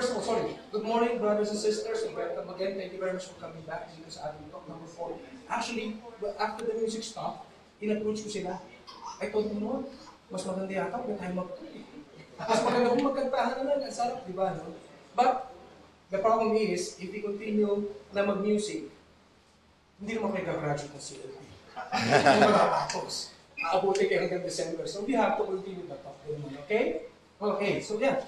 first of all, sorry. Good morning, brothers and sisters, and welcome again. Thank you very much for coming back dito sa ating talk number 4. Actually, after the music stopped, in-approach ko sila. I told them, no, mas maganda yata kung tayo mag-talk. Mas maganda kung magkantahan na lang. Ang sarap, di ba? No? But, the problem is, if we continue na mag-music, hindi naman kayo gagraduate ng CLP. Hindi matatapos. Aabuti kayo hanggang December. So, we have to continue the talk. Okay? Okay, so yeah.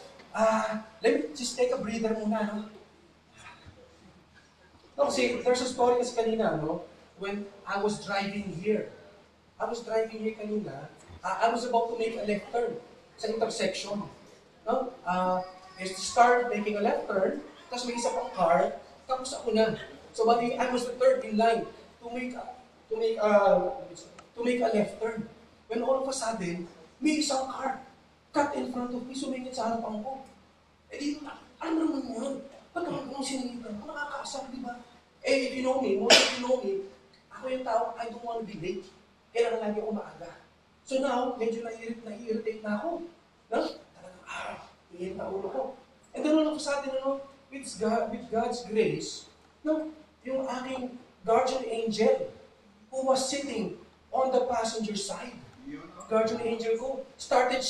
Let me just take a breather muna, no? No, see, there's a story kasi kanina, no? When I was driving here. Kanina. I was about to make a left turn sa intersection. No? I started making a left turn, tapos may isa pang car, tapos ako na. So, I was the third in line to make a left turn. When all of a sudden, may isang car cut in front of me, sumingit sa harapan ko. Eh di, ano naman yun? Ba't naman kung sinilitan? Kung nakakaasar, di ba? Eh, if you know me, ako yung tao, I don't want to be late. Kailangan lagi ako maaga. So now, medyo nai-irritate na ako. No? Talagang, iyan na ulo ko. And then all of a sudden, with God's grace, no, yung aking guardian angel who was sitting on the passenger side, guardian angel ko started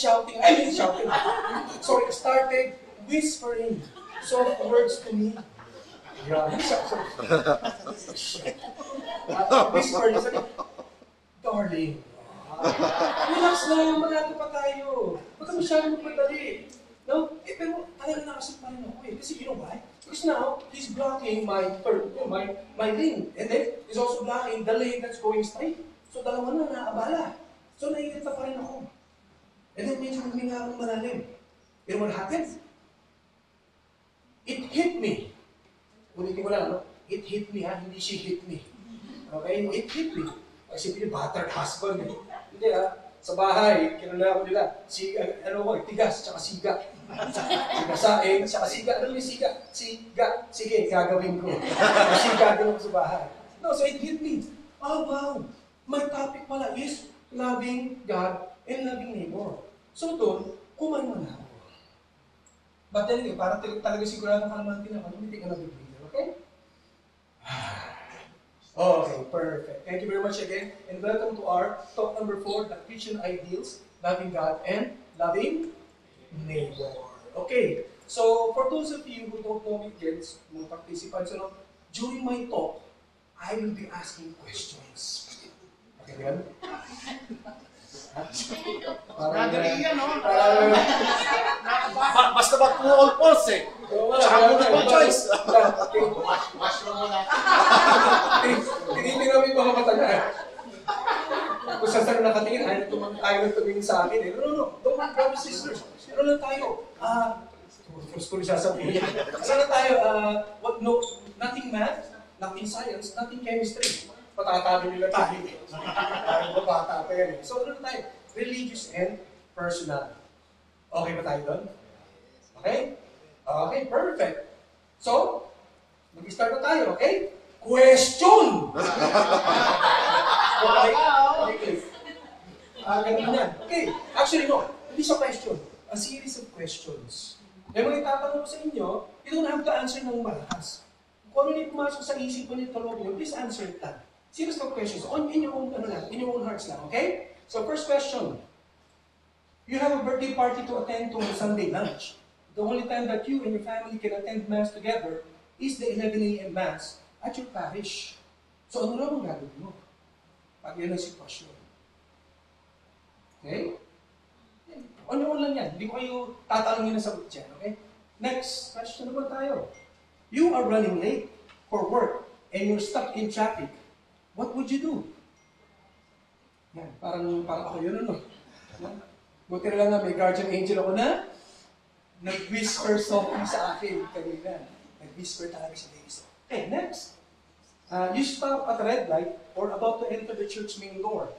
whispering soft words to me. Yeah, whispering, sabi, darling, relax lang, malato pa tayo. Huwag ka masyadong magpadali. No? Pero talaga nakasip pa rin ako eh. Kasi you know why? Because now, he's blocking my lane. And then, he's also blocking the lane that's going straight. So dalawa na naabala. So naiirita pa rin ako. And then medyo huminga akong malalim. Pero what happened? It hit me. Ulitin ko lang, no? It hit me, ha? Hindi she hit me. Okay? It hit me. Kasi yung battered husband, eh. Hindi, ha? Sa bahay, kinala ko nila. Tigas, tsaka siga. Tigasain, tsaka siga. Ano yung siga? Siga. Sige, gagawin ko. Siga din ako sa bahay. No, so it hit me. Oh, wow. My topic pala is loving God and loving neighbor. So doon, kumalma na ako. But anyway, para talaga sigurado ka naman tinapal, hindi ka nabibigyan, okay? Okay, perfect. Thank you very much again. And welcome to our talk number 4, the Christian ideals, loving God and loving neighbor. Okay, so for those of you who don't know me yet, mga participants, during my talk, I will be asking questions. Okay, yan? Nadali yan, no? Basta ba true or false, eh? Tsaka multiple choice. Mushroom muna. Tinitingnan mo yung mga mata na. Kung saan nakatingin, ayaw tumingin sa akin eh. No. Don't worry, brothers and sisters. Ano lang tayo? First ko rin sasabihin. Saan na tayo? Nothing math, nothing science, nothing chemistry. Patatalo nila tayo. Parang babata pa yan eh. So ano tayo? Religious and personal. Okay ba tayo doon? Okay? Okay, perfect. So, mag-start na tayo, okay? Question! Okay? Okay. Ganun yan. Okay. Actually, no. Hindi siya question. A series of questions. May mga itatanong ko sa inyo, you don't have to answer ng malakas. Kung ano yung pumasok sa isip mo nito, please answer it lang. Series of questions. In your own hearts lang, okay? So, first question. You have a birthday party to attend to on Sunday lunch. The only time that you and your family can attend Mass together is the 11 a.m. Mass at your parish. So, ano lang ang gagawin mo? Pag yan ang sitwasyon. Okay? Ano lang yan. Hindi ko kayo tatanungin na sagot dyan, okay? Next question naman tayo. You are running late for work and you're stuck in traffic. What would you do? Yan, parang ako yun, ano? Buti na lang na may guardian angel ako na nag-whisper softly sa akin kanina. Nag-whisper talaga sa face. Okay, next. You stop at a red light or about to enter the church main door.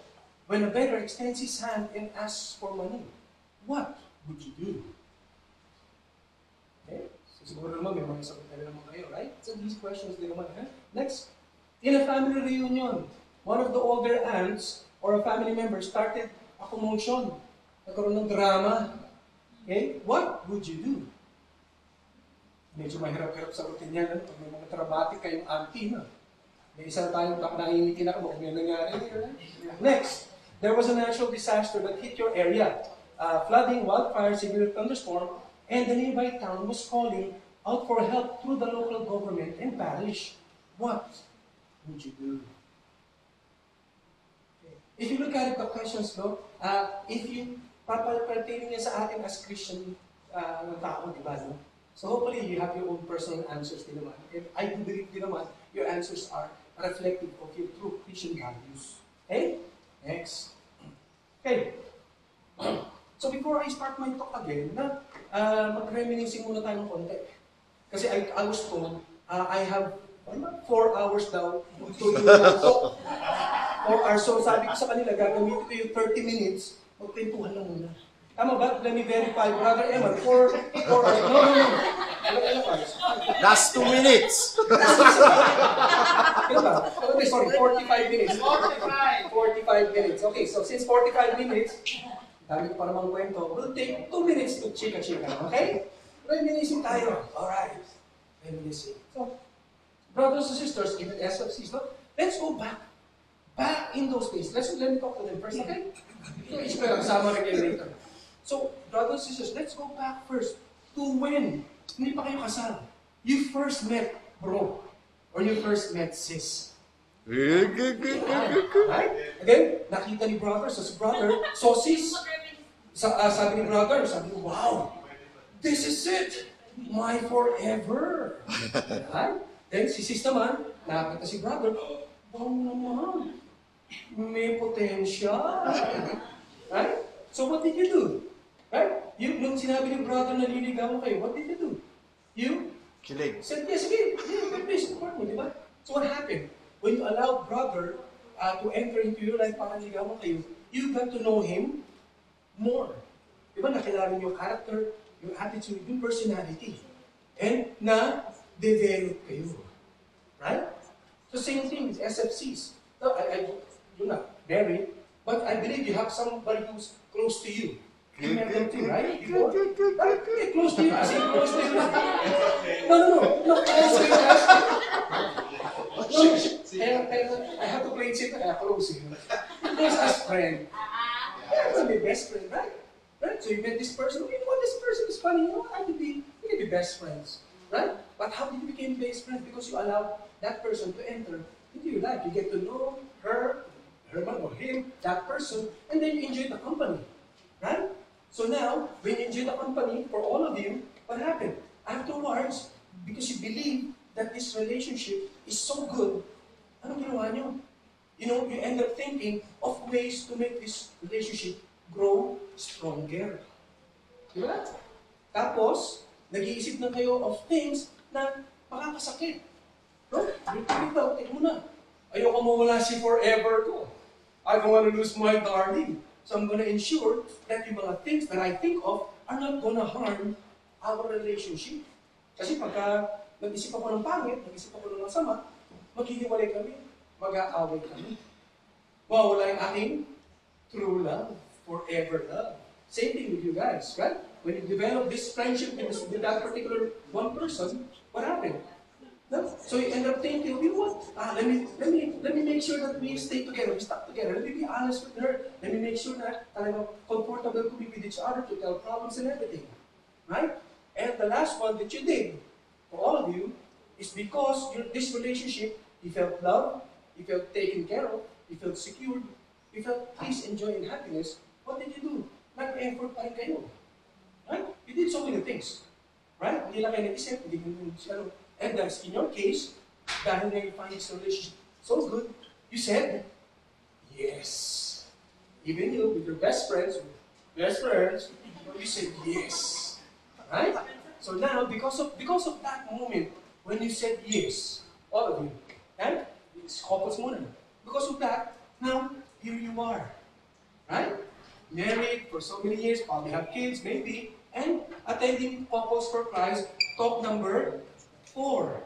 When a beggar extends his hand and asks for money, what would you do? Okay? So siguro naman may mga sagot na naman kayo, right? So these questions din naman, ha? Next. In a family reunion, one of the older aunts or a family member started a commotion. Nagkaroon ng drama. Okay? What would you do? Medyo mahirap-hirap sagutin yan. Ano? Pag may mga traumatic kayong auntie na. May isa tayong baka nangingiti na kung may nangyari. Next, there was a natural disaster that hit your area. Flooding, wildfire, severe thunderstorm, and the nearby town was calling out for help through the local government and parish. What would you do? If you look at the questions, no, if you pertaining niya sa atin as Christian ng tao, di ba, no? So hopefully you have your own personal answers din naman. And I do believe din naman your answers are reflective of your true Christian values. Okay? Next. Okay. So before I start my talk again, mag-reminiscing muna tayo ng konti. Kasi I was told, I have 4 hours daw to yung talk. 4 hours. So sabi ko sa kanila, gagamitin ko yung 30 minutes, magkwentuhan lang muna. Tama ba? Let me verify. Brother Eman, 4 hours. No. Last 2 minutes. Okay, sorry, 45 minutes. 45 minutes. Okay, so since 45 minutes, dami ko pa namang kwento, we'll take 2 minutes to chika-chika. Okay? Reminiscing tayo. Alright. Reminiscing. So, brothers and sisters, even SFCs, no? Let's go back. Back in those days. Let me talk to them first, okay? So, each ko lang, kasama rin kayo later. So, brothers and sisters, let's go back first to when hindi pa kayo kasal. You first met bro, or you first met sis. Right? And then, nakita ni brother, so si brother, so sis, sabi ni brother, sabi ni, wow, this is it, my forever. Right? Then si sis naman, nakita si brother, wow naman, may potential. Right? So what did you do? Right? Nung sinabi ni brother na liligawan kayo, what did you do? You Kilig. said, yes, again. Yeah, please, support mo, di ba? So what happened? When you allowed brother to enter into your life para ligawan kayo, you got to know him more. Di ba? Nakilala niyo yung character, yung attitude, yung personality. And na-develop kayo. Right? So same thing with SFCs. No, you're not married, but I believe you have somebody who's close to you. You met them too, right? Before? Right? Yeah, close to you. I say close to you. No, close to you. I have to play it safe. Close to you. Close as friend. Yeah, it's my best friend, right? Right? So you met this person. You know what? This person is funny. You know what? We can be best friends. Right? But how did you become best friends? Because you allowed that person to enter into your life. You get to know her or him, that person, and then you enjoy the company. Right? So now, when you enjoy the company, for all of you, what happened? Afterwards, because you believe that this relationship is so good, anong ginawa nyo? You know, you end up thinking of ways to make this relationship grow stronger. Diba? Tapos, nag-iisip na kayo of things na makakasakit. No? Ikaw, take mo na. Ayoko mawala si forever ko. I don't want to lose my darling. So I'm going to ensure that yung mga things that I think of are not going to harm our relationship. Kasi pagka nag-isip ako ng pangit, nag-isip ako ng masama, maghihiwalay kami, mag-aaway kami. Mawawala yung aking true love, forever love. Same thing with you guys, right? When you develop this friendship with that particular one person, what happened? No? So you end up thinking, you know what? Let me make sure that we stay together, we stuck together. Let me be honest with her. Let me make sure that talagang comfortable to be with each other, to tell problems and everything. Right? And the last one that you did, for all of you, is because this relationship, you felt loved, you felt taken care of, you felt secured, you felt peace and joy and happiness. What did you do? Nag-effort pa rin kayo. Right? You did so many things. Right? Hindi lang kayo nag-isip, hindi kayo and that's in your case, dahil na you find this relationship so good, you said, yes. Even you, with your best friends, you said yes. Right? So now, because of that moment, when you said yes, all of you, and it's couples muna. Because of that, now, here you are. Right? Married for so many years, probably have kids, maybe, and attending Couples for Christ, talk number 4.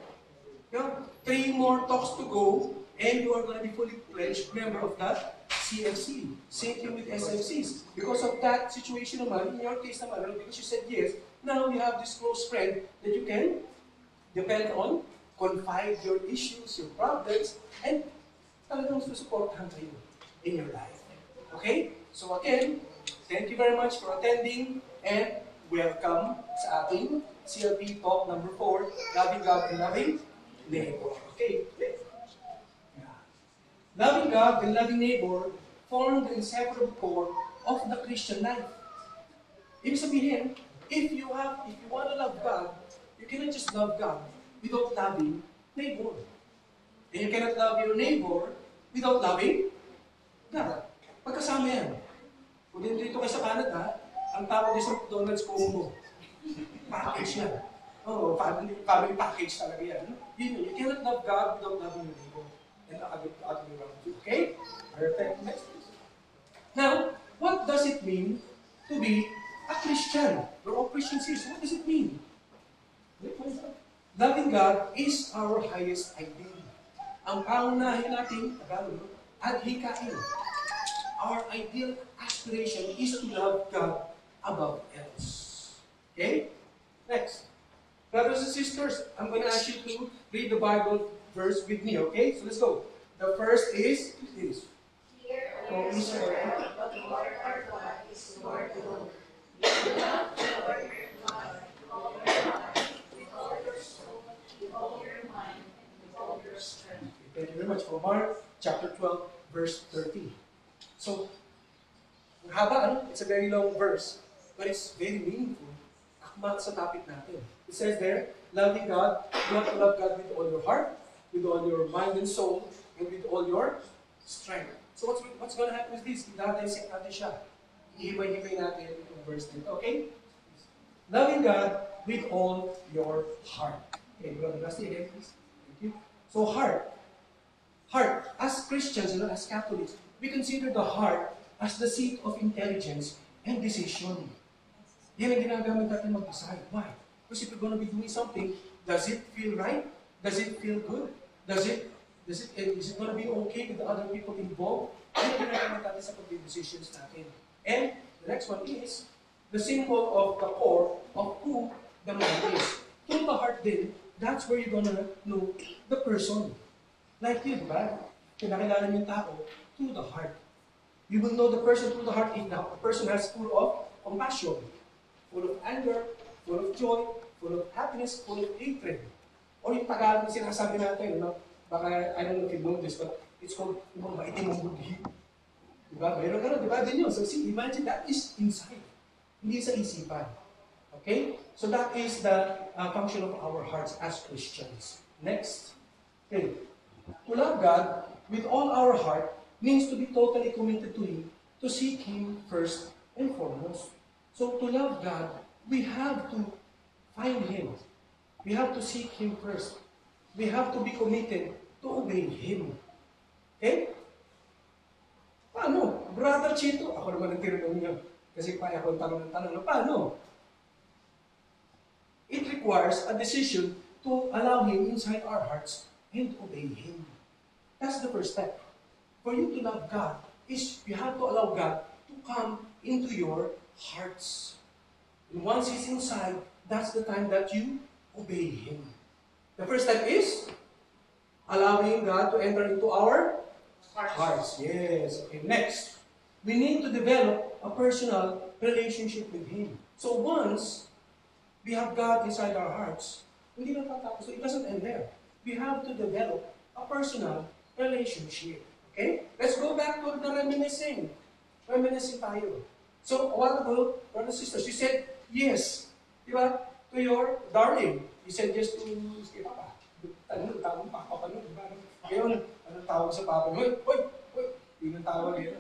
You know, 3 more talks to go, and you are going to be fully pledged member of that CFC. Same thing with SFCs. Because of that situation naman, in your case naman, because you said yes, now you have this close friend that you can depend on, confide your issues, your problems, and talagang susuportahan kayo in your life. Okay? So again, thank you very much for attending and welcome sa ating CLP Talk number 4, Loving God and Loving Neighbor. Okay? Yeah. Loving God and loving neighbor form the inseparable core of the Christian life. Ibig sabihin, if you want to love God, you cannot just love God without loving neighbor. And you cannot love your neighbor without loving God. Pagkasama yan. Kung dito kayo sa Canada, ang tawag din sa McDonald's combo. Package yan. Oh, family package talaga yan. You cannot love God without loving your neighbor. And other way around. Okay? Perfect. Next please. Now, what does it mean to be a Christian? We're all Christians here, so what does it mean? Loving God is our highest ideal. Ang paunahin natin, adhikain. Our ideal aspiration is to love God above else. Okay? Next. Brothers and sisters, I'm going to ask you to read the Bible verse with me, okay? So let's go. The first is this. Hear, O Israel, the Lord our God is Lord alone. You love the Lord your God with all your heart, with all your soul, with all your mind, and with all your strength. Thank you very much. For Mark chapter 12, verse 30. So, ang haba, ano? It's a very long verse, but it's very meaningful. Akma sa topic natin. It says there, loving God, you have to love God with all your heart, with all your mind and soul, and with all your strength. So what's going to happen is this? Dadaisip natin siya. Ihimay-himay natin itong verse nito. Okay? Loving God with all your heart. Okay, Brother Rusty, again, please. Thank you. So heart. Heart. As Christians, as Catholics, we consider the heart as the seat of intelligence and decision. Yan ang ginagamit natin mag-decide. Why? Because if you're going to be doing something, does it feel right? Does it feel good? Is it going to be okay with the other people involved? Yan ang ginagamit natin sa pag-decisions natin. And the next one is the symbol of the core of who the man is. Through the heart din, that's where you're going to know the person. Like you, di ba? Kinakilala mo yung tao through the heart. You will know the person through the heart if the person has full of compassion, full of anger, full of joy, full of happiness, full of hatred. Or yung Tagalog na sinasabi natin, no? Baka, I don't know if you know this, but it's called, yung mga maitim mong budhi. Diba? Mayroon ka na, diba? Din yun. So see, imagine that is inside. Hindi sa isipan. Okay? So that is the function of our hearts as Christians. Next. Okay. To love God with all our heart means to be totally committed to Him, to seek Him first and foremost. So to love God, we have to find Him. We have to seek Him first. We have to be committed to obey Him. Okay? Paano? Brother Chito, ako naman ang tinanong niya. Kasi pa ako ang tanong ng tanong. Paano? It requires a decision to allow Him inside our hearts and obey Him. That's the first step. For you to love God, is you have to allow God to come into your hearts. And once He's inside, that's the time that you obey Him. The first step is allowing God to enter into our hearts. Yes. Okay, next. We need to develop a personal relationship with Him. So once we have God inside our hearts, hindi na tatapos. So it doesn't end there. We have to develop a personal relationship. Okay? Let's go back to the reminiscing. Reminiscing tayo. So, a while ago, brothers and sisters, you said yes. Di ba? To your darling. You said yes to si Papa. Ano, tawag Papa pa nun. Ngayon, anong tawag sa Papa? Hoy! Yun ang tawag yun.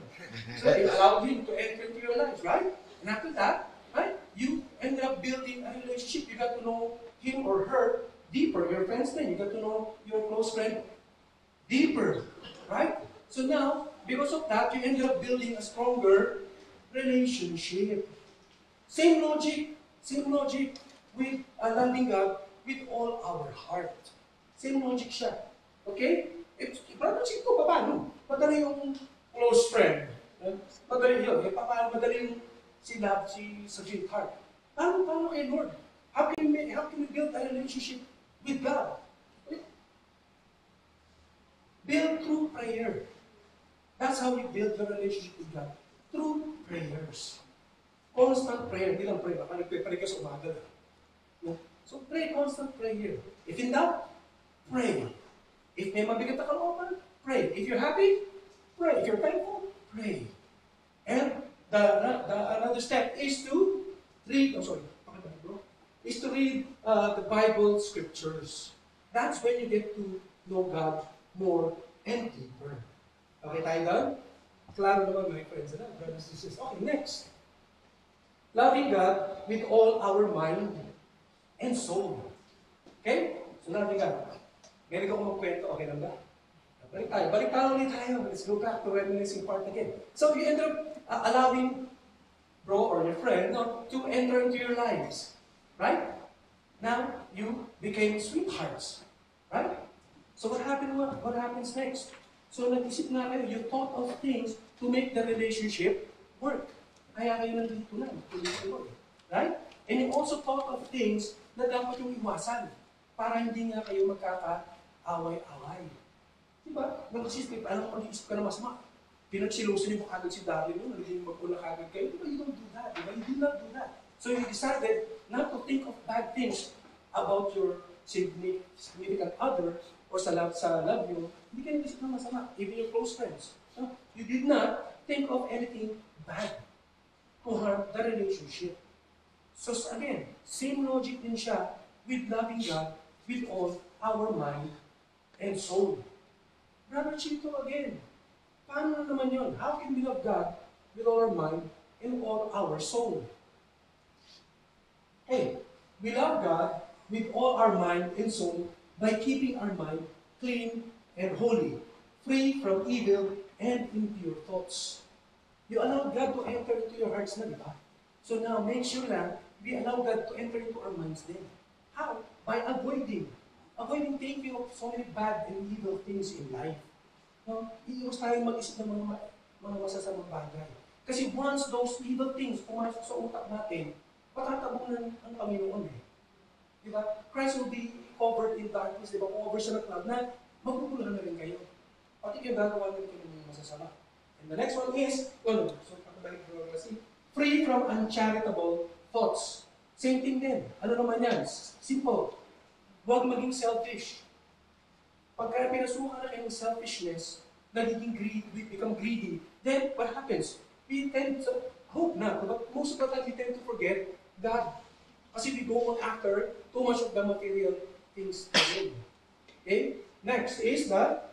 So, you allowed him to enter into your life, right? And after that, right? You ended up building a relationship. You got to know him or her deeper. Your friends then. You got to know your close friend deeper. Right? So now, because of that, you ended up building a stronger relationship. Same logic with loving God with all our heart. Same logic siya. Okay? Brother Chico, paano? Madali yung close friend. Madali yun. Paano madali yung sa sweetheart? Paano kay Lord? How can we build a relationship with God. Build through prayer. That's how you build the relationship with God. Through prayers. Constant prayer. Hindi lang pray. Baka nagpe-pray ka sa umaga. No? So pray, constant prayer. If in doubt, pray. If may mabigat na kalooban, pray. If you're happy, pray. If you're thankful, pray. And another step is to read, is to read the Bible scriptures. That's when you get to know God more and deeper. Okay tayo doon? Klaro naman my friends. Brothers and sisters. Okay, next. Loving God with all our mind and soul. Okay? So loving God. Ganito ko magkwento. Okay lang ba? Balik tayo ulit tayo. Let's go back to reminiscing part again. So you end up allowing bro or your friend to enter into your lives. Right? Now, you became sweethearts. Right? So what happens next? So nag-isip na kayo, you thought of things to make the relationship work. Kaya kayo nandito na, right? And you also thought of things na dapat yung iwasan para hindi nga kayo magkaka-away-away. Diba? Nag-isip, alam mo, mag-isip ka na masama. Pinagsilusin mo kagad si Daryl, naging mag-ula kagad kayo. Diba, you don't do that. Diba? You do not do that. So you decided not to think of bad things about your significant other or sa love you. Hindi ka nag-isip na masama. Even your close friends. No? You did not think of anything bad to harm the relationship. So again, same logic din siya with loving God with all our mind and soul. Brother Chito again, paano na naman yun? How can we love God with all our mind and all our soul? Hey, we love God with all our mind and soul by keeping our mind clean and holy, free from evil and impure thoughts. You allow God to enter into your hearts na, di ba? So now, make sure na we allow God to enter into our minds then. How? By avoiding thinking of so many bad and evil things in life. No? Iiwas tayong mag-isip ng mga masasamang bagay. Kasi once those evil things pumasok sa utak natin, patatabunan ang Panginoon eh. Di ba? Christ will be covered in darkness, di ba? Cover siya ng cloud na magpupulahan na rin kayo. Pati kayo gagawa na rin kayo ng mga masasama. And the next one is, free from uncharitable thoughts. Same thing din. Ano naman yan? Simple. Huwag maging selfish. Pagka pinasukan na kayong selfishness, nagiging we become greedy, then what happens? We tend to hope na. But most of the time, we tend to forget God. Kasi we go on after too much of the material things again. Okay? Next is the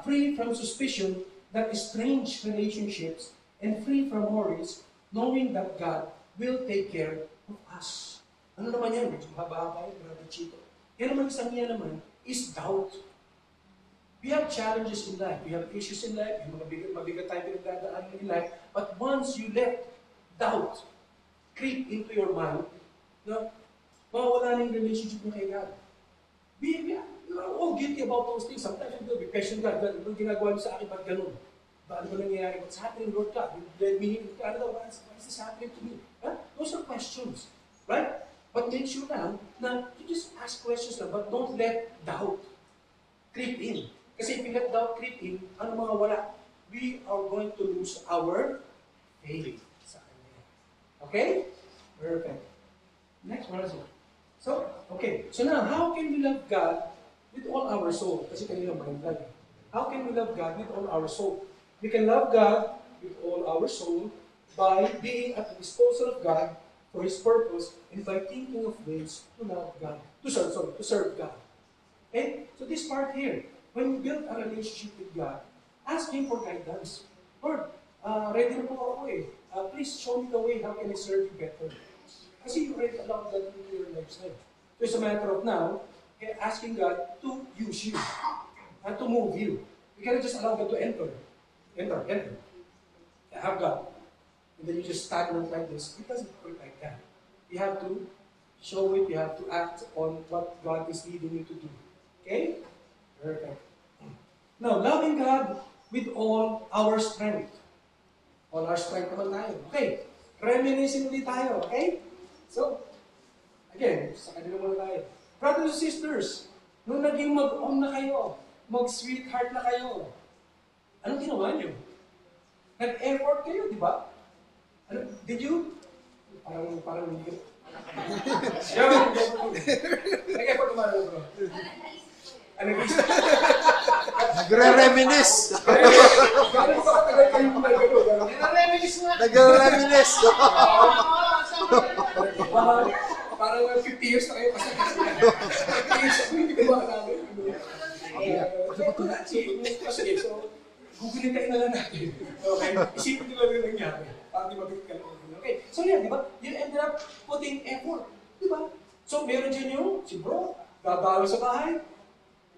free from suspicion that strange relationships and free from worries, knowing that God will take care of us. Ano naman yan? Medyo haba-haba yun, Brother Chito. Yan naman, isang yan naman, is doubt. We have challenges in life. We have issues in life. Yung mga mabigat tayo pinagdadaan in life. But once you let doubt creep into your mind, no, mawawala na yung relationship mo kay God. We are all guilty about those things. Sometimes we question God. God, anong ginagawa niyo sa akin? Ba't ganun? Ano ba nangyayari? What's happening, Lord God? You led me into why is this happening to me? Huh? Those are questions. Right? But make sure lang na you just ask questions lang, but don't let doubt creep in. Kasi if you let doubt creep in, ano mga wala? We are going to lose our faith sa Kanya. Okay? Perfect. Next one is one. So, okay. So now, how can we love God with all our soul? Kasi kanina mind lang. How can we love God with all our soul? We can love God with all our soul by being at the disposal of God for His purpose and by thinking of ways to love God, to serve God. Okay? So this part here, when you build a relationship with God, ask Him for guidance. Lord, ready na po ako eh. Please show me the way how can I serve you better. Kasi you already allowed God into your lifestyle. So it's a matter of now, asking God to use you and to move you. You cannot just allow God to enter. Have God. And then you just stagnant like this. It doesn't work like that. You have to show it, you have to act on what God is leading you to do. Okay? Perfect. Now, loving God with all our strength. All our strength naman tayo. Okay. Reminiscing ulit tayo. Okay? So, again, sa kanila muna tayo. Brothers and sisters, nung naging mag-on na kayo, mag-sweetheart na kayo, anong ginawa niyo? Nag-effort kayo, di ba? Ano, did you? Parang hindi ko. Nag-effort naman ako, bro. Ano yung isa? Nagre-reminisce. Gano'n pa katagal kayo gumagano? Nare-reminisce nga. Nagre-reminisce. Parang 50 years na kayo kasi 50 years ako hindi ko maalala. Sige, so, gugulin kayo na lang natin. Okay? Isipin nyo lang yung nangyari. Parang di mabit ka lang. Okay? So yeah, di ba? You ended up putting effort. Di ba? So, meron dyan yung, si bro, babalo sa bahay,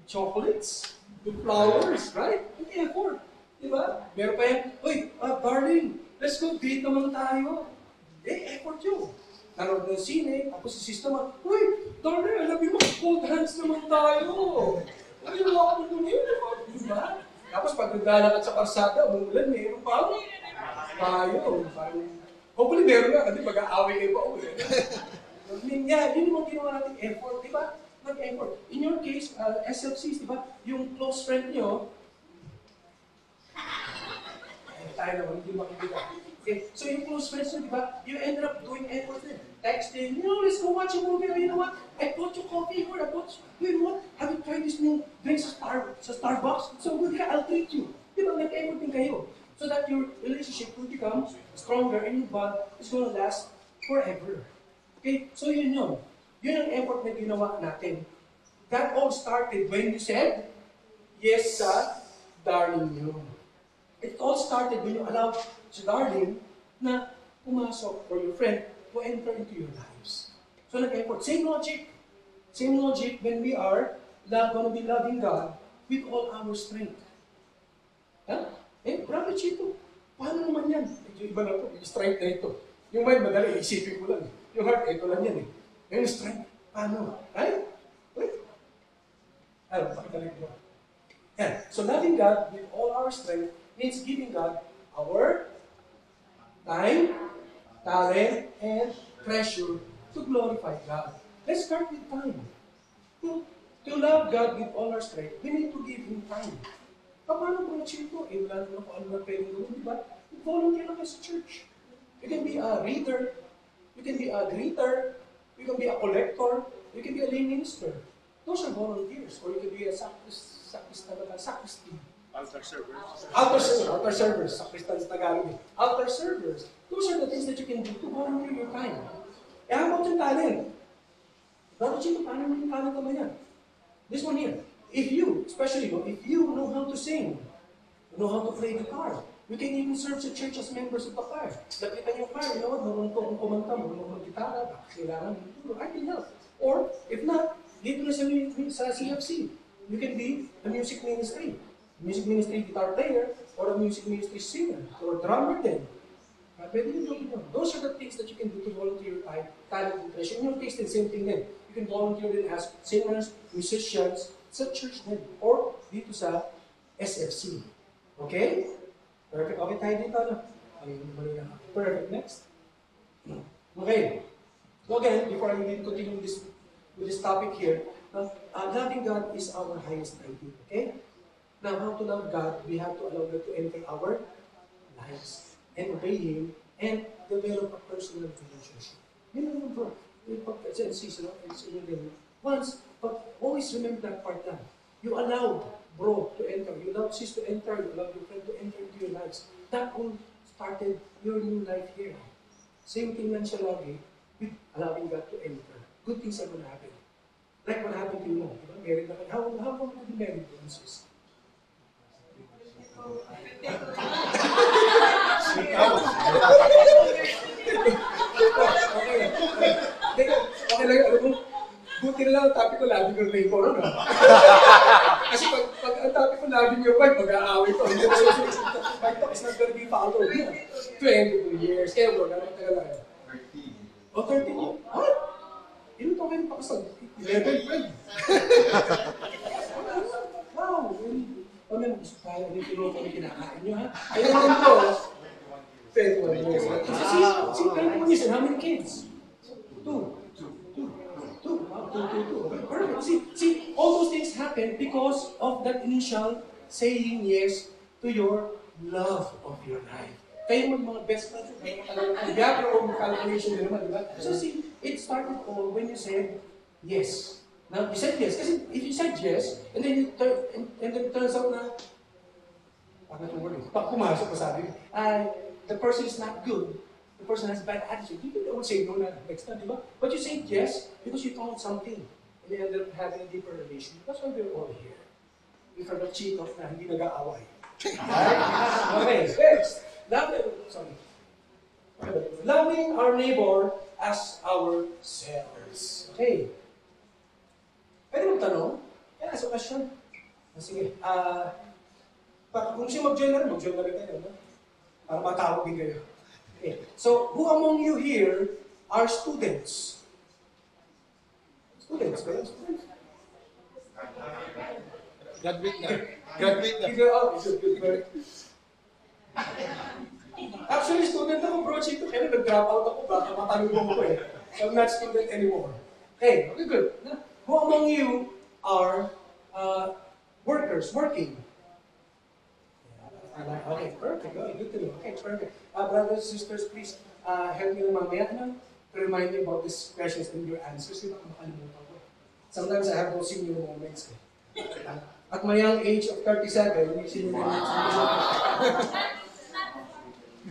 chocolates, with flowers, right? Yung effort. Di ba? Meron pa yan, uy, darling, let's go date naman tayo. Effort yun. Nanood ng sine, tapos si sister mo, uy, darling, alam mo, cold hands naman tayo. Ay, yung ako nung yun, di ba? Tapos pag naglalakad sa karsada, umulan, meron pa ako. Tayo, hopefully meron nga, kasi mag-aaway kayo pa ulit. Yeah, yun yung ginawa natin effort, di ba? Nag-effort. In your case, SFCs, di ba? Yung close friend nyo, tayo naman, hindi makikita. Okay, so yung close friends nyo, di ba? You ended up doing effort din. Texting, let's go watch a movie. You know what? I bought you coffee here. You know what? Have you tried this new drink sa Starbucks? So good ka, I'll treat you. Di ba? Nag-effort din kayo. So that your relationship will become stronger and your bond is going to last forever. Okay? So yun yun. Yun ang effort na ginawa natin. That all started when you said, yes sa darling nyo. It all started when you allowed si darling na pumasok or your friend to enter into your lives. So nag-effort. Same logic. Same logic when we are going to be loving God with all our strength. Huh? Brother Chito, paano naman yan? Yung iba na po, yung strength na ito. Yung mind, madali, isipin ko lang. Yung heart, ito lang yan eh. Yung strength, paano? Right? Pakitalik mo. Yeah. So loving God with all our strength means giving God our time, talent, and treasure to glorify God. Let's start with time. To love God with all our strength, we need to give Him time. Paano kung Chito? Wala naman kung ano na pwedeng gawin, di ba? Volunteer lang kayo sa church. You can be a reader, you can be a greeter, you can be a collector, you can be a lay minister. Those are volunteers. Or you can be a sacristy. Altar servers. Altar servers. Sacristan sa Tagalog. Altar servers. Those are the things that you can do to volunteer your time. How about yung talent? Bakit Chito, paano yung talent naman yan? This one here. If you, especially, if you know how to sing, know how to play guitar, you can even serve sa church as members of the choir. Nakita niyo choir, you know what, marunong ko kung kumanta, marunong mag-gitara, kailangan mo, I can help. Or, if not, dito na sa CFC, you can be a music ministry guitar player, or a music ministry singer, or drummer din. Pwede yun. Those are the things that you can do to volunteer your time, talent, and treasure. In your case, the same thing din. You can volunteer din as singers, musicians, sa church din, or dito sa SFC. Okay? Perfect. Okay tayo dito, ano? Perfect. Next. Okay. So again, before I continue with this topic here, loving God is our highest ideal. Okay? Now, how to love God, we have to allow God to enter our lives and obey Him and develop a personal relationship. You know, bro, once, but always remember that part down. You allowed bro to enter, you allowed sis to enter, you allowed your friend to enter into your lives. That all started your new life here. Same thing lang siya lagi with allowing God to enter. Good things are going to happen. Like what happened to you now. Diba? Married na kayo. How long have you been married to sis? Okay lang, alam mo, buti na lang ang topic ko, loving your neighbor, no? Kasi pag ang topic ko, loving your wife, mag-aaway ko. My talk is not gonna be followed. 22 years. Kaya bro, naman tagal lang. 13. Oh, 13 years? What? Ilan to kayo pakasal? 11, friend. Wow! Ano yung gusto tayo? Ano yung pinuha kami kinakain nyo, ha? Ayun naman ko. 21 years. See, 21 years, and how many kids? 2. Wow, 2. See, all those things happen because of that initial saying yes to your love of your life. Kayo mga best friends, you have your own calculation din naman, di ba? So see, it started all when you said yes. Now, you said yes. Kasi if you said yes, and then it turns out na, pag pumasok, sabi, the person is not good, the person has bad attitude, you don't say no na next time, di ba? But you say yes because you found something, and you ended up having a deeper relationship. That's why we're all here. We cannot cheat off na hindi nag-aaway. Okay, next. Loving our neighbor as ourselves. Okay. Pwede mong tanong? Can I ask a question? Sige. Kung siya mag-join na rin tayo, no? Para matawag din kayo. Okay. So, who among you here are students? Students, kayo? Students? Graduate na. Graduate na. Good. Actually, student ako, bro. Chito, kaya nag-drop out ako. Baka matalubong ko eh. So, I'm not student anymore. Okay, good. Who among you are workers, working? Okay, perfect. Okay, good to know. Okay, perfect. Brothers and sisters, please help me mamaya to remind me about these questions and your answers. Diba, makalimutan ko. Sometimes I have those senior moments. At my young age of 37, yung senior moments.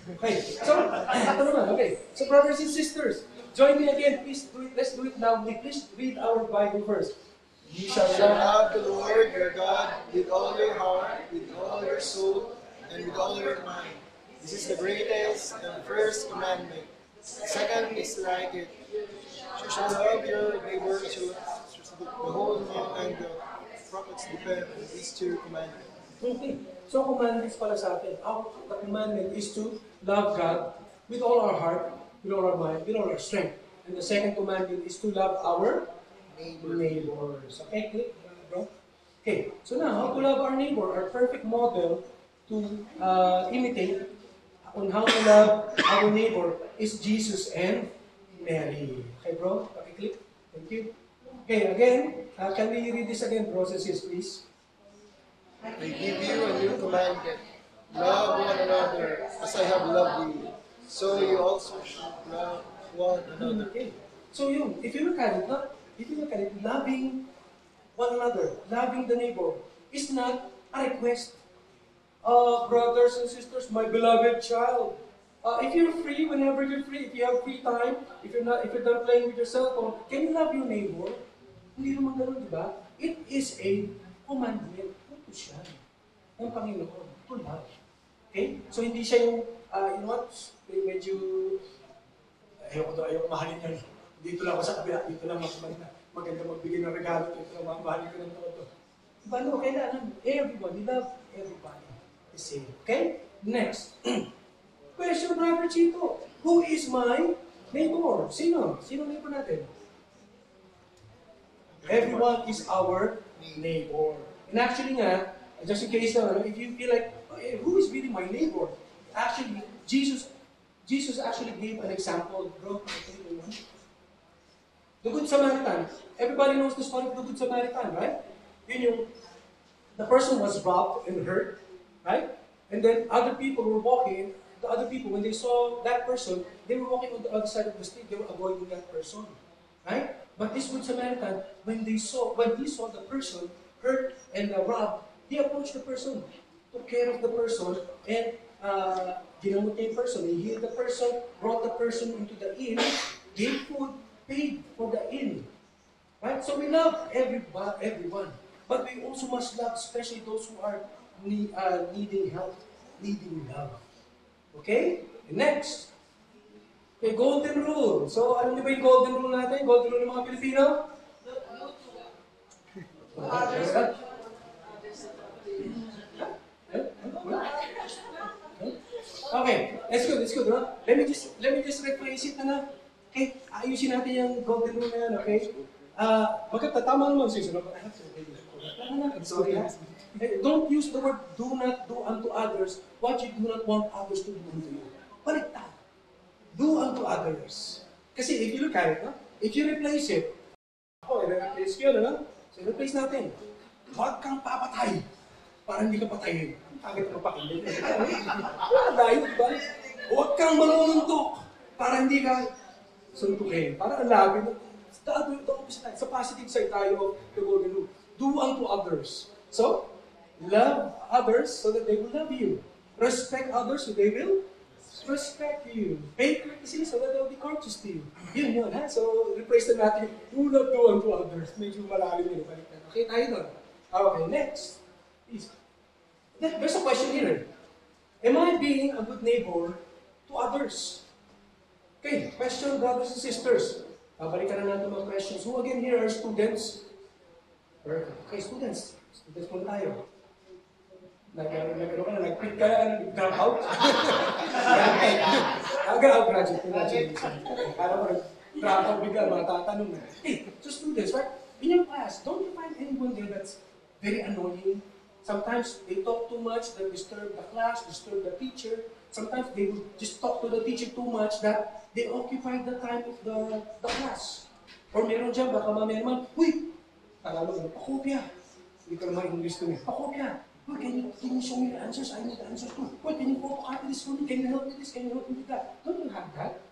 Okay, so, ito naman, okay. So, brothers and sisters, join me again. Please do it. Let's do it loudly. Please read our Bible first. You shall Love the Lord your God with all your heart, with all your soul, and with all your mind. This is the greatest and first commandment. Second is like it. You shall love your neighbor as yourself. The whole law and the prophets depend on these two commandments. Okay. So, commandments pala sa atin. The commandment is to love God with all our heart, with all our mind, with all our strength. And the second commandment is to love our neighbors. Okay, click, bro. Okay, so now, how to love our neighbor, our perfect model to imitate on how to love our neighbor is Jesus and Mary. Okay, bro? Okay, click. Thank you. Okay, again, can we read this again, processes, please? I give you a new commandment. Love one another as I have loved you. So you also should love one another. Okay. So if you look at it, loving one another, loving the neighbor, is not a request. Brothers and sisters, my beloved child, if you're free, whenever you're free, if you have free time, if you're done playing with your cell phone, can you love your neighbor? Hindi naman ganun, di ba? It is a commandment. Ito siya ng Panginoon. To love. Okay? So hindi siya yung, you know what? Medyo, ayoko mahalin yan. Dito lang ako sa kabila, dito lang maganda magbigay ng regalo, dito lang mahalin ko ng todo. Diba, no? Kailangan, everyone, we love everybody. The same. Okay? Next. Question, Brother Chito. Who is my neighbor? Sino? Sino neighbor natin? Everyone is our neighbor. And actually nga, just in case if you feel like, who is really my neighbor? Actually, Jesus actually gave an example, bro. The Good Samaritan. Everybody knows the story of the Good Samaritan, right? The person was robbed and hurt, right? And then other people were walking. The other people, when they saw that person, they were walking on the other side of the street. They were avoiding that person, right? But this Good Samaritan, when he saw the person hurt and robbed, he approached the person, took care of the person, and ginamot niya yung person. He healed the person, brought the person into the inn, gave food, paid for the inn. Right? So we love everyone. But we also must love especially those who are needing help, needing love. Okay? And next. Okay, golden rule. So, alam niyo ba yung golden rule natin? Golden rule ng mga Pilipino? Okay, let's go, no? Let me just rephrase it na. Okay, ayusin natin yung golden rule na yan, okay? Magkatatama naman siya. Sorry, don't use the word do not do unto others what you do not want others to do unto you. Baliktad. Do unto others. Kasi if you look at it, no? If you replace it, i-replace ko yun, no? So, replace natin. Huwag kang papatay para hindi ka patayin. Agad ka pakinggan. Wala tayo, diba? Huwag kang manununtok para hindi ka suntukin. Para ang labi mo. Sa positive side tayo of the golden rule. Do unto others. So, love others so that they will love you. Respect others so they will respect you. Pay courtesy so that they will be courteous to you. Yun, ha? So, replace na natin. Do not do unto others. Medyo malalim yun. Okay, tayo doon. Okay, next. Please. There's a question here. Am I being a good neighbor to others? Okay, question, brothers and sisters. Babalikan na natin mga questions. Who again here are students? Okay, students. Students muna tayo. Nag-quit ka na, nag-drop out? Graduate. Para mo nag-drop out bigla, matatanong na. Hey, so students, right? In your class, don't you find anyone there that's very annoying? Sometimes they talk too much that disturb the class, disturb the teacher. Sometimes they will just talk to the teacher too much that they occupy the time of the class. Or meron dyan, baka mamaya naman, uy, Tagalog, pakopya. Hindi ko naman English to me. Pakopya. Uy, can you show me the answers? I need the answers too. Uy, can you photocopy this for me? Can you help me this? Can you help me with that? Don't you have that?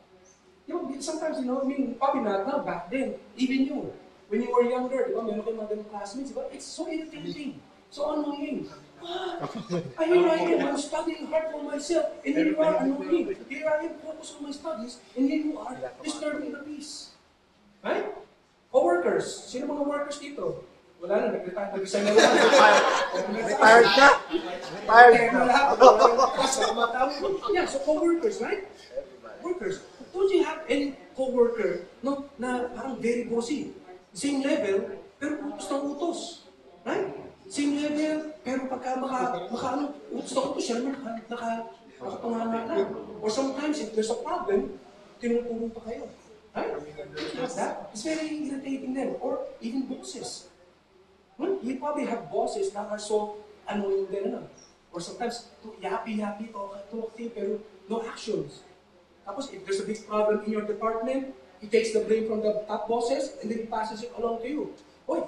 You know, sometimes, you know, I mean, probably not now, back then, even you, when you were younger, di ba, meron kayong mga ganong classmates, di ba? It's so irritating, so annoying. Here I am, I'm studying hard for myself, and here you are annoying. Here I am focused on my studies, and here you are disturbing the peace. Right? Co-workers, sino mga workers dito? Wala na, nag-resign na lang. Retired ka? Retired ka? Yeah, so co-workers, right? Workers. Don't you have any co-worker no, na parang very bossy? Same level, pero utos ng utos. Right? Same level, pero pagka utos ng utos, siya naman nakapanganga lang. Or sometimes, if there's a problem, tinutulong pa kayo. Right? That? It's very irritating then. Or even bosses. Well, you probably have bosses that are so annoying din. Or sometimes, yappy, talking, pero no actions. Tapos, if there's a big problem in your department, he takes the blame from the top bosses and then he passes it along to you. Hoy,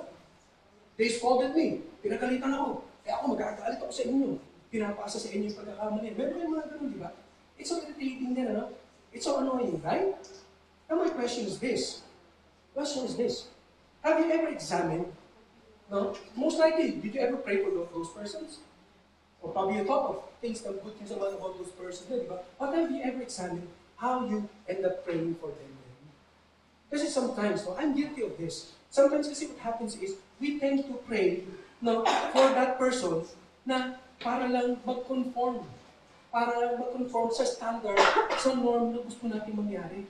they scolded me. Pinagalitan ako. Kaya ako magagalit ako sa inyo. Pinapasa sa inyo yung pagkakamali. Meron kayong mga ganun, di ba? It's so irritating din, ano? It's so annoying, right? Now my question is this. Have you ever examined, no? Most likely, did you ever pray for those persons? Or probably you thought of things, good things about those persons, di ba? But have you ever examined how you end up praying for them? Kasi sometimes, no, I'm guilty of this. Sometimes kasi what happens is, we tend to pray no, for that person na para lang mag-conform. Para mag-conform sa standard, sa norm na gusto natin mangyari.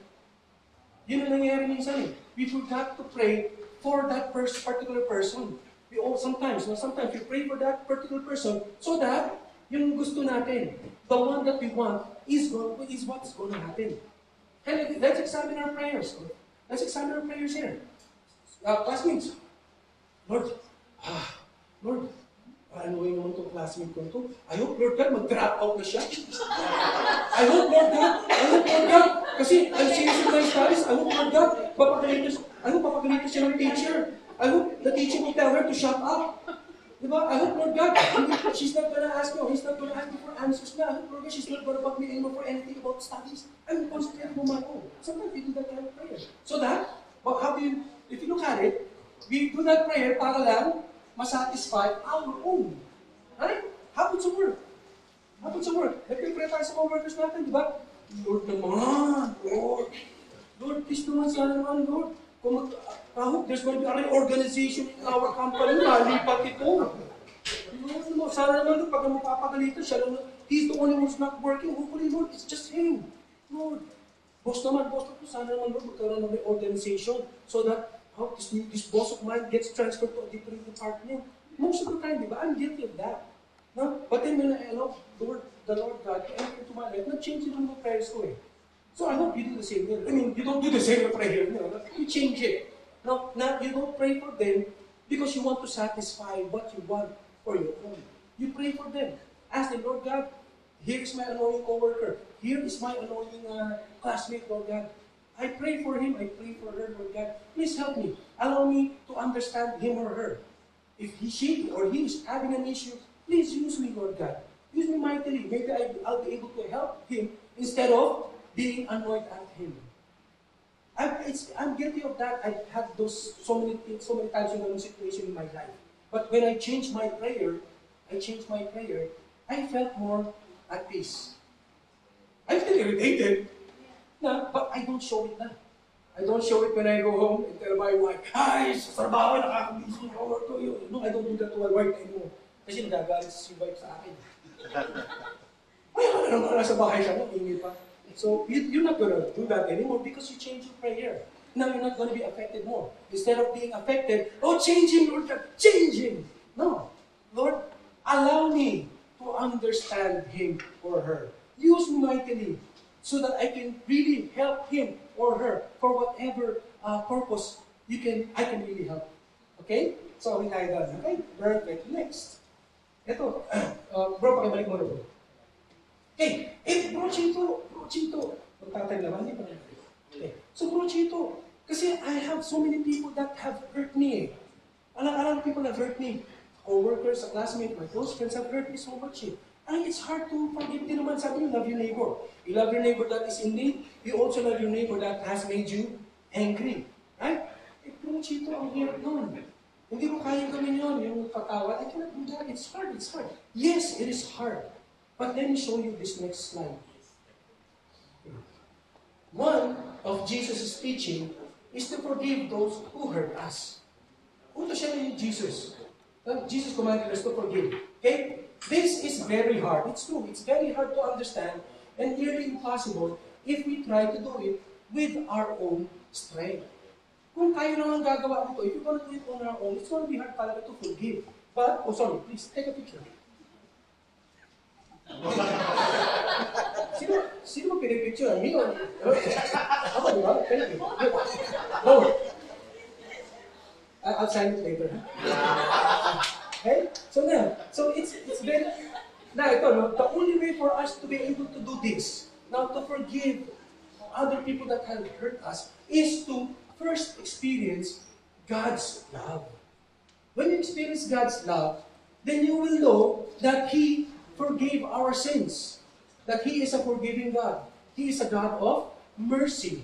Yun ang nangyari minsan eh. We forgot to pray for that particular person. We all sometimes we pray for that particular person so that yung gusto natin, the one that we want, is what's going to happen. And let's examine our prayers. Let's examine our prayers here. Classmates, Lord, annoying naman itong classmate ko ito. I hope, Lord God, mag-drop out na siya. I hope, Lord God, kasi I'm serious with my studies. I hope, Lord God, papagalitan siya ng teacher. I hope the teacher will tell her to shut up. Diba? I hope, Lord God, she's not gonna ask me, or he's not gonna ask me for answers na. I hope, Lord God, she's not gonna bug me anymore for anything about studies. I'm concentrating on my own. Sometimes we do that kind of prayer. So that, if you look at it, we do that prayer para lang masatisfy our own. Right? How would it work? Nagpipray tayo sa co-workers natin, di ba? Lord naman, Lord, please naman, sana naman, Lord. I hope there's going to be a reorganization in our company, malipat ito. Lord, sana naman, pag mapapagalitan siya, he's the only one who's not working. Hopefully, Lord, it's just him. Lord, boss naman, sana naman, Lord, magkaroon ng reorganization so that this boss of mine gets transferred to a different department. Most of the time, di ba? I'm guilty of that. No? But then when I allow the Lord God to enter into my life, nag-change yung mga prayers ko eh. So I hope you do the same. I mean, you don't do the same prayer. You change it. No, you don't pray for them because you want to satisfy what you want for your own. You pray for them. Ask them, Lord God, here is my annoying coworker. Here is my annoying classmate, Lord God. I pray for him. I pray for her, Lord God. Please help me. Allow me to understand understand him or her. If she or he is having an issue, please use me, Lord God. Use me mightily. Maybe I'll be able to help him instead of being annoyed at him. I'm guilty of that. I've had those so many times in a situation in my life. But when I changed my prayer, I felt more at peace. I'm still irritated, but I don't show it na. I don't show it when I go home and tell my wife, "Ay, sa trabaho, nakakabisi ko, work ko yun." No, I don't do that to my wife anymore. Kasi nagagalit si wife sa akin. Ay, ano naman nasa bahay siya, ingay pa. So, you're not gonna do that anymore because you change your prayer. Now you're not gonna be affected more. Instead of being affected, change him, Lord, change him. No. Lord, allow me to understand him or her. Use me mightily so that I can really help him or her for whatever purpose I can really help. Okay? So, okay tayo doon. Okay? Perfect. Next. Ito. Bro, pakibalik mo na bro. Okay. Bro Chito. Magtatag naman, hindi pa naman. Okay. So, Bro Chito, kasi I have so many people that have hurt me. A lot of people have hurt me. Co-workers, classmates, my close friends have hurt me so much. And it's hard to forgive din naman. Sabi niyo, love your neighbor. You love your neighbor that is in need. You also love your neighbor that has made you angry. Right? Bro Chito, ang hirap nun. Hindi mo kayang gawin yun, yung patawad. I cannot do that. It's hard. Yes, it is hard. But let me show you this next slide. One of Jesus' teaching is to forgive those who hurt us. Uto siya ni Jesus. Jesus commanded us to forgive. Okay? This is very hard. It's true. It's very hard to understand and nearly impossible if we try to do it with our own strength. Kung tayo naman gagawa nito, if you're going to do it on our own, it's going to be hard talaga to forgive. But, please, take a picture. Sino mo pinipicture? Me or? Ako, di ba? Thank you. No. I'll sign it later. Okay? So it's very, the only way for us to be able to do this, now to forgive other people that have hurt us, is to first experience God's love. When you experience God's love, then you will know that He forgave our sins. That He is a forgiving God. He is a God of mercy.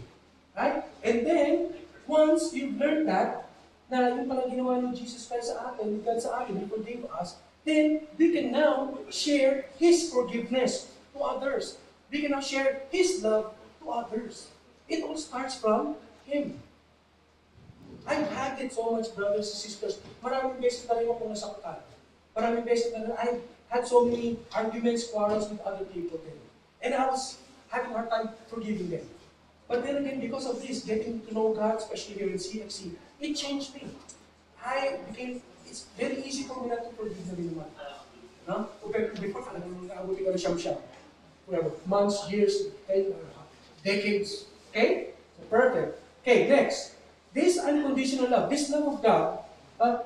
Right? And then, once you've learned that, na yung palang ginawa ni Jesus Christ sa atin, ni God sa atin, He forgave us, then we can now share His forgiveness to others. We can now share His love to others. It all starts from Him. I've had it so much, brothers and sisters. Maraming beses na rin ako nasaktan. Maraming beses na rin, I've had so many arguments, quarrels with other people then. And I was having a hard time forgiving them. But then again, because of this, getting to know God, especially here in CFC, it changed me. It's very easy for me not to forgive na rin naman. No? Compared to before, naabuti ko na siyam-siyam. Months, years, decades. Okay? So perfect. Okay, next. This unconditional love, this love of God,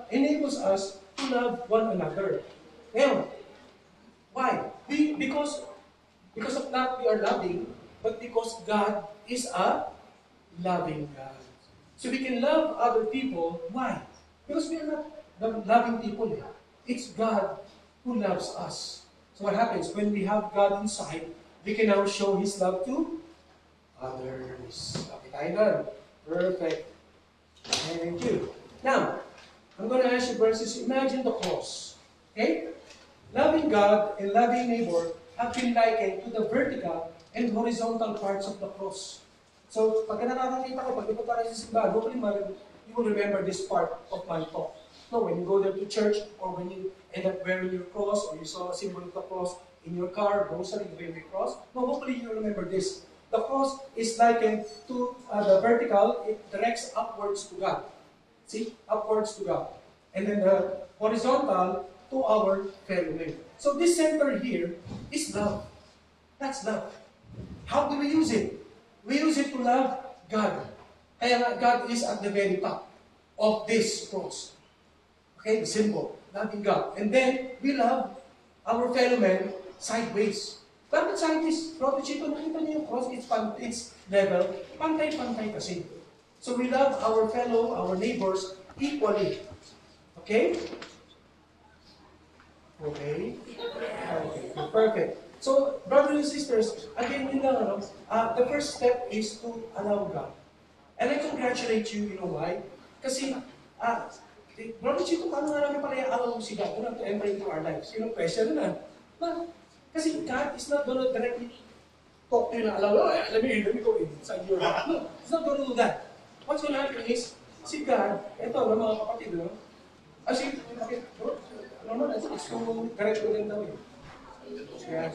enables us to love one another. Now, why? Because of that we are loving, but because God is a loving God. So we can love other people. Why? Because we are not loving people. It's God who loves us. So what happens? When we have God inside, we can now show His love to others. Okay tayo doon. Perfect. Thank you. Now, I'm going to ask you verses. Imagine the cross. Okay? Loving God and loving neighbor have been likened to the vertical and horizontal parts of the cross. So, pagka nakakakita ko, pag ipag tayo sa simbahan, hopefully you will remember this part of my talk. No, when you go there to church, or when you end up wearing your cross, or you saw a symbol of the cross in your car, grocery, the cross, no, hopefully you remember this. The cross is likened to the vertical, it directs upwards to God. See? Upwards to God. And then the horizontal to our fellow man. So this center here is love. That's love. How do we use it? We use it to love God. And God is at the very top of this cross. Okay, the symbol, loving God. And then we love our fellow men sideways. Bakit sideways? Brother Chito, nakita niyo yung cross, it's level, pantay-pantay kasi. So we love our neighbors equally. Okay? Okay? Okay, perfect. So, brothers and sisters, again, yun lang, the first step is to allow God. And I congratulate you, you know why? Kasi, Brother Chito, paano nga namin pala allow si God to enter into our lives? Yun ang question na. Kasi God is not gonna directly talk to you na, let me go inside your heart. No, He's not gonna do that. What's gonna happen is, si God, eto, mga kapatid, no? Kasi, normal, it's kung direct ko din daw eh. Okay?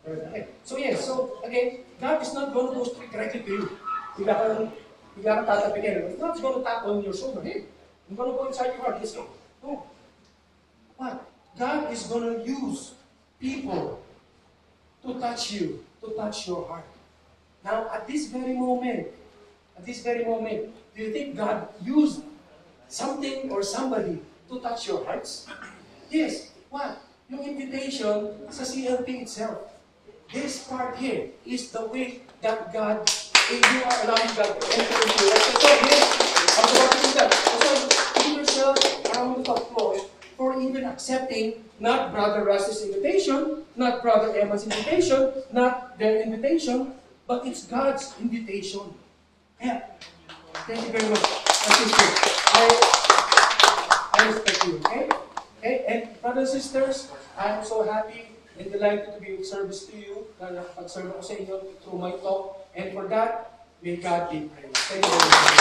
Okay. So yes, so again, God is not going to go straight directly to you. Bigla kang tatapikin. He's not going to tap on your shoulder. Hey, I'm going to go inside your heart. Let's go. No. But God is going to use people to touch you, to touch your heart. Now, at this very moment, do you think God used something or somebody to touch your hearts? Yes. What? Yung invitation sa CLP itself. This part here is the way that God, you are allowing God to enter into your life. So here, I'm about to do that. So give yourself a round of applause for even accepting not Brother Russ's invitation, not Brother Emma's invitation, not their invitation, but it's God's invitation. Yeah. Thank you very much. I respect you, okay? Okay, and brothers and sisters, I'm so happy and delighted to be of service to you. Na nakapag-serve ako sa inyo through my talk. And for that, may God be praised. Thank you very much.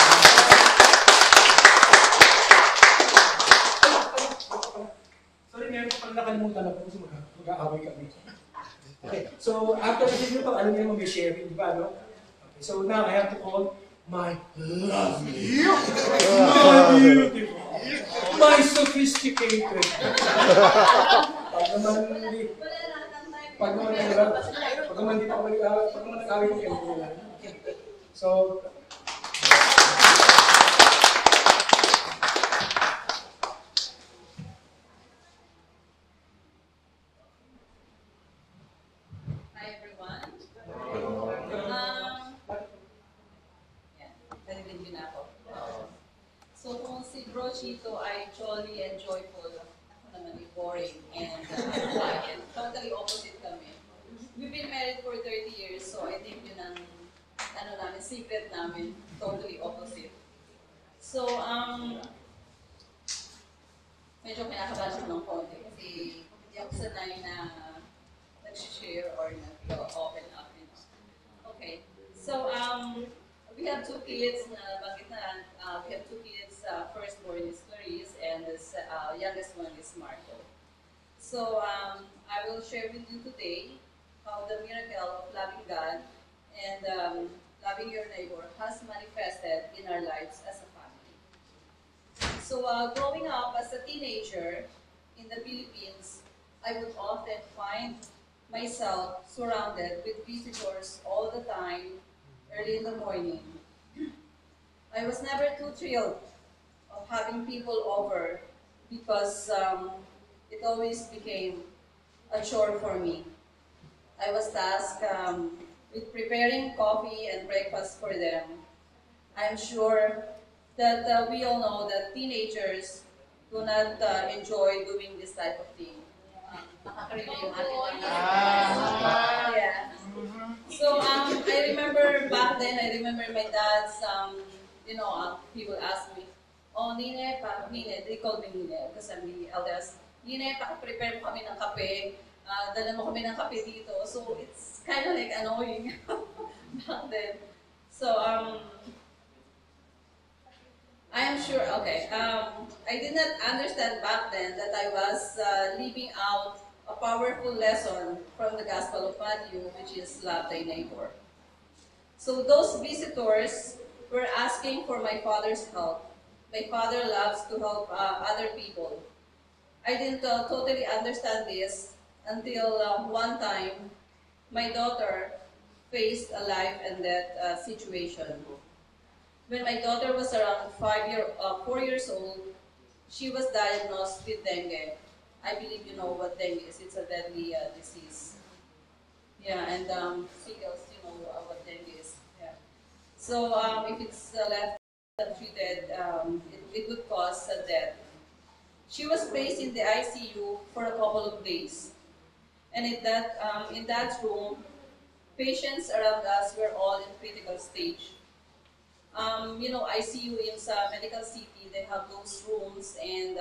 Sorry, meron ko pala nakalimutan ako kasi mag-aaway kami. Okay, so after the video talk, alam niyo naman may sharing, di ba, no? Okay, so now I have to call my lovely, my beautiful, my sophisticated. Pag naman nag-away ko kayo nila. So, Hi everyone. Narinig niyo na ako. So kung si Bro Chito ay jolly and joyful, ako naman ay boring and quiet. Totally opposite kami. We've been married for 30 years, so I think yun ang secret namin. Totally opposite. So, medyo kinakabahan ako ng konti kasi hindi ako sanay na nag-share or nag-open up. Okay. So, we have two kids na bakit na we have two kids. Firstborn is Clarice and the youngest one is Marco. So I will share with you today how the miracle of loving God and loving your neighbor has manifested in our lives as a family. So growing up as a teenager in the Philippines, I would often find myself surrounded with visitors all the time, early in the morning. I was never too thrilled of having people over because it always became a chore for me. I was tasked with preparing coffee and breakfast for them. I'm sure that we all know that teenagers do not enjoy doing this type of thing. Nakakarinig yung ating yeah. So I remember back then, I remember my dad's, he would ask me, oh, Nine, they called me Nine because I'm the eldest. Nine, prepare mo kami ng kape, dala mo kami ng kape dito. So it's kind of like annoying back then. So I am sure, okay, I did not understand back then that I was leaving out a powerful lesson from the Gospel of Matthew, which is love thy neighbor. So those visitors were asking for my father's help. My father loves to help other people. I didn't totally understand this until one time my daughter faced a life and death situation. When my daughter was around 4 years old, she was diagnosed with dengue. I believe you know what dengue is. It's a deadly disease. Yeah, and seagulls, you know what dengue is. Yeah. So if it's left treated, it would cause a death. She was placed in the ICU for a couple of days. And in that room, patients around us were all in critical stage. ICU in sa medical city, they have those rooms and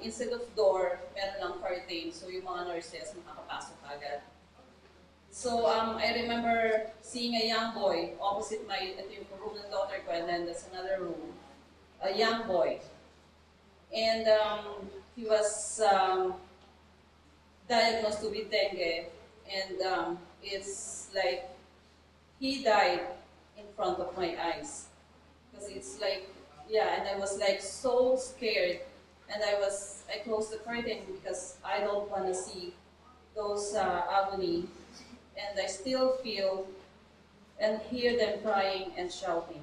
instead of door, meron lang curtain. So yung mga nurses makakapasok agad. So I remember seeing a young boy opposite ito yung room ng daughter ko, and then there's another room. A young boy. And he was diagnosed with dengue, and it's like he died in front of my eyes. Because it's like, yeah, and I was like so scared, and I closed the curtain because I don't want to see those agony, and I still feel and hear them crying and shouting.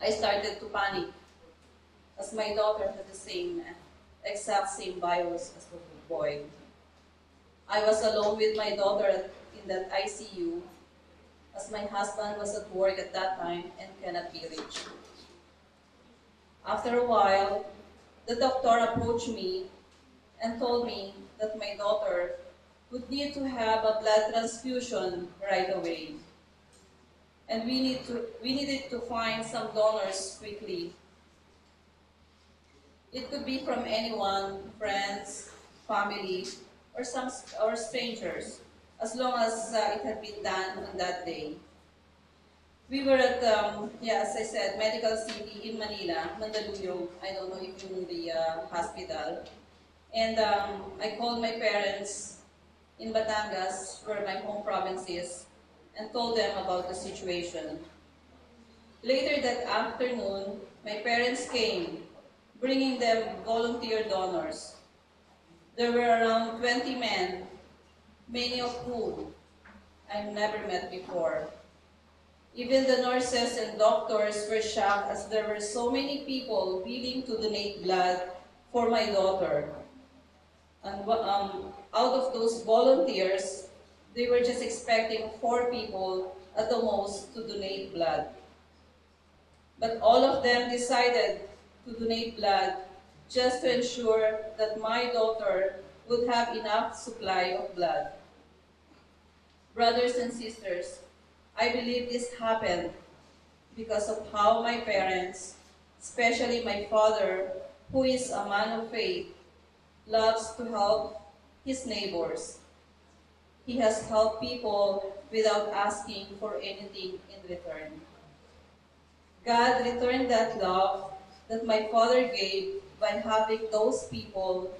I started to panic, as my daughter had the exact same virus as the boy. I was alone with my daughter in that ICU, as my husband was at work at that time and cannot be reached. After a while, the doctor approached me and told me that my daughter would need to have a blood transfusion right away. And we needed to find some donors quickly. It could be from anyone, friends, family, or strangers, as long as it had been done on that day. We were at, as I said, Medical City in Manila, Mandaluyong. I don't know if you know the hospital. And I called my parents in Batangas, where my home province is, and told them about the situation. Later that afternoon, my parents came, bringing them volunteer donors. There were around 20 men, many of whom I've never met before. Even the nurses and doctors were shocked, as there were so many people willing to donate blood for my daughter. And out of those volunteers, they were just expecting 4 people at the most to donate blood. But all of them decided to donate blood just to ensure that my daughter would have enough supply of blood. Brothers and sisters, I believe this happened because of how my parents, especially my father, who is a man of faith, loves to help his neighbors. He has helped people without asking for anything in return. God returned that love that my father gave by having those people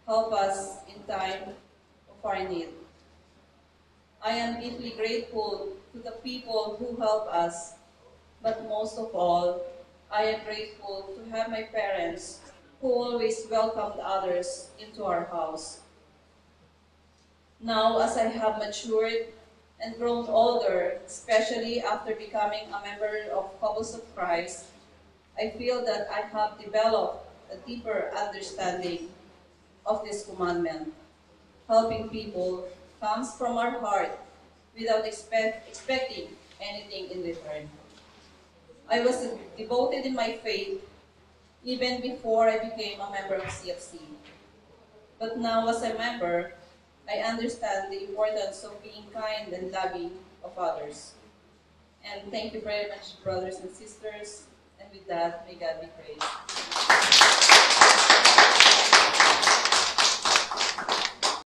help us in time of our need. I am deeply grateful to the people who help us, but most of all, I am grateful to have my parents who always welcomed others into our house. Now, as I have matured and grown older, especially after becoming a member of Couples of Christ, I feel that I have developed a deeper understanding of this commandment. Helping people comes from our heart without expecting anything in return. I was devoted in my faith even before I became a member of CFC. But now, as a member, I understand the importance of being kind and loving of others. And thank you very much, brothers and sisters. And with that, may God be praised.